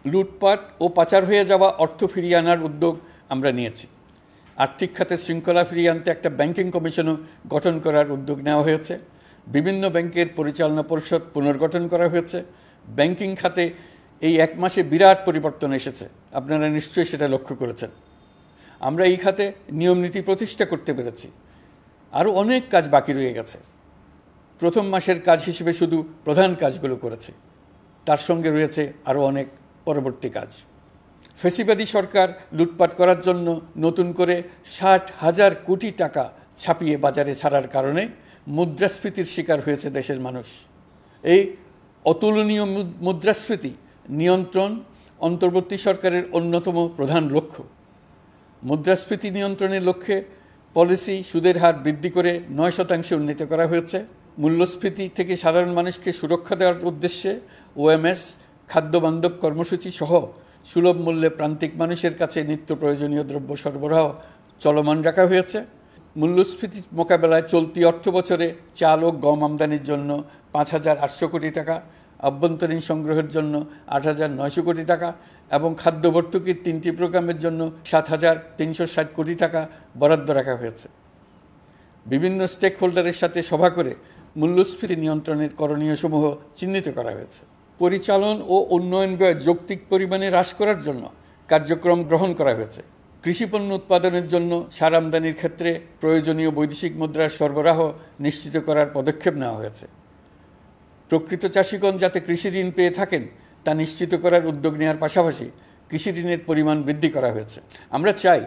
লুটপাট ও পাচার হয়ে যাওয়া অর্থ ফিরিয়ে আনার উদ্যোগ আমরা নিয়েছি। আর্থিক খাতে শৃঙ্খলা ফিরিয়ে আনতে একটা ব্যাংকিং কমিশনও গঠন করার উদ্যোগ নেওয়া হয়েছে। বিভিন্ন ব্যাংকের পরিচালনা পরিষদ পুনর্গঠন করা হয়েছে। ব্যাংকিং খাতে এই এক মাসে বিরাট পরিবর্তন এসেছে, আপনারা নিশ্চয়ই সেটা লক্ষ্য করেছেন। আমরা এই খাতে নিয়মনীতি প্রতিষ্ঠা করতে পেরেছি। আরও অনেক কাজ বাকি রয়ে গেছে। প্রথম মাসের কাজ হিসেবে শুধু প্রধান কাজগুলো করেছি, তার সঙ্গে রয়েছে আরও অনেক পরবর্তী কাজ। ফ্যাসিবাদী সরকার লুটপাট করার জন্য নতুন করে ৬০,০০০ কোটি টাকা ছাপিয়ে বাজারে ছাড়ার কারণে মুদ্রাস্ফীতির শিকার হয়েছে দেশের মানুষ। এই অতুলনীয় মুদ্রাস্ফীতি নিয়ন্ত্রণ অন্তর্বর্তী সরকারের অন্যতম প্রধান লক্ষ্য। মুদ্রাস্ফীতি নিয়ন্ত্রণের লক্ষ্যে পলিসি সুদের হার বৃদ্ধি করে ৯% উন্নীত করা হয়েছে। মূল্যস্ফীতি থেকে সাধারণ মানুষকে সুরক্ষা দেওয়ার উদ্দেশ্যে ওএমএস খাদ্যবান্ধব কর্মসূচি সহ সুলভ মূল্যে প্রান্তিক মানুষের কাছে নিত্য প্রয়োজনীয় দ্রব্য সরবরাহ চলমান রাখা হয়েছে। মূল্যস্ফীতি মোকাবেলায় চলতি অর্থ বছরে চাল ও গম আমদানির জন্য ৫,৮০০ কোটি টাকা, আভ্যন্তরীণ সংগ্রহের জন্য ৮,৯০০ কোটি টাকা এবং খাদ্য ভর্তুকির ৩টি প্রোগ্রামের জন্য ৭,৩৬০ কোটি টাকা বরাদ্দ রাখা হয়েছে। বিভিন্ন স্টেক হোল্ডারের সাথে সভা করে মূল্যস্ফীতি নিয়ন্ত্রণের করণীয়সমূহ চিহ্নিত করা হয়েছে। পরিচালন ও উন্নয়ন ব্যয় যৌক্তিক পরিমাণে হ্রাস করার জন্য কার্যক্রম গ্রহণ করা হয়েছে। কৃষিপণ্য উৎপাদনের জন্য সার আমদানির ক্ষেত্রে প্রয়োজনীয় বৈদেশিক মুদ্রার সরবরাহ নিশ্চিত করার পদক্ষেপ নেওয়া হয়েছে। প্রকৃত চাষিগণ যাতে কৃষি ঋণ পেয়ে থাকেন তা নিশ্চিত করার উদ্যোগ নেওয়ার পাশাপাশি কৃষি ঋণের পরিমাণ বৃদ্ধি করা হয়েছে। আমরা চাই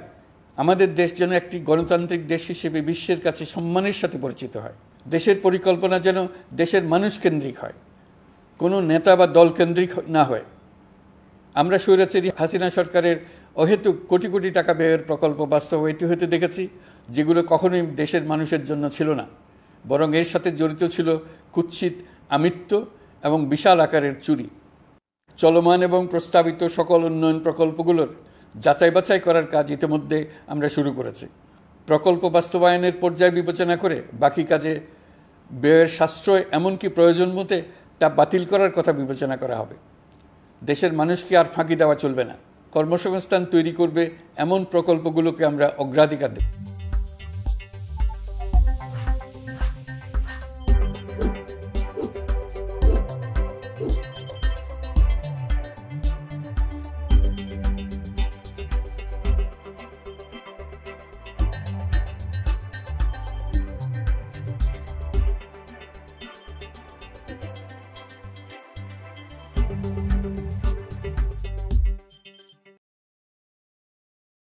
আমাদের দেশ যেন একটি গণতান্ত্রিক দেশ হিসেবে বিশ্বের কাছে সম্মানের সাথে পরিচিত হয়। দেশের পরিকল্পনা যেন দেশের মানুষ কেন্দ্রিক হয়, কোনো নেতা বা দল কেন্দ্রিক না হয়। আমরা স্বৈরাচারী হাসিনা সরকারের অহেতুক কোটি কোটি টাকা ব্যয়ের প্রকল্প বাস্তবায়িত হতে দেখেছি, যেগুলো কখনোই দেশের মানুষের জন্য ছিল না, বরং এর সাথে জড়িত ছিল কুৎসিত আমিত্ব এবং বিশাল আকারের চুরি। চলমান এবং প্রস্তাবিত সকল উন্নয়ন প্রকল্পগুলোর যাচাই বাছাই করার কাজ ইতিমধ্যে আমরা শুরু করেছি। প্রকল্প বাস্তবায়নের পর্যায় বিবেচনা করে বাকি কাজে ব্যয়ের সাশ্রয় এমনকি প্রয়োজন মতে তা বাতিল করার কথা বিবেচনা করা হবে। দেশের মানুষকে আর ফাঁকি দেওয়া চলবে না। কর্মসংস্থান তৈরি করবে এমন প্রকল্পগুলোকে আমরা অগ্রাধিকার দেব।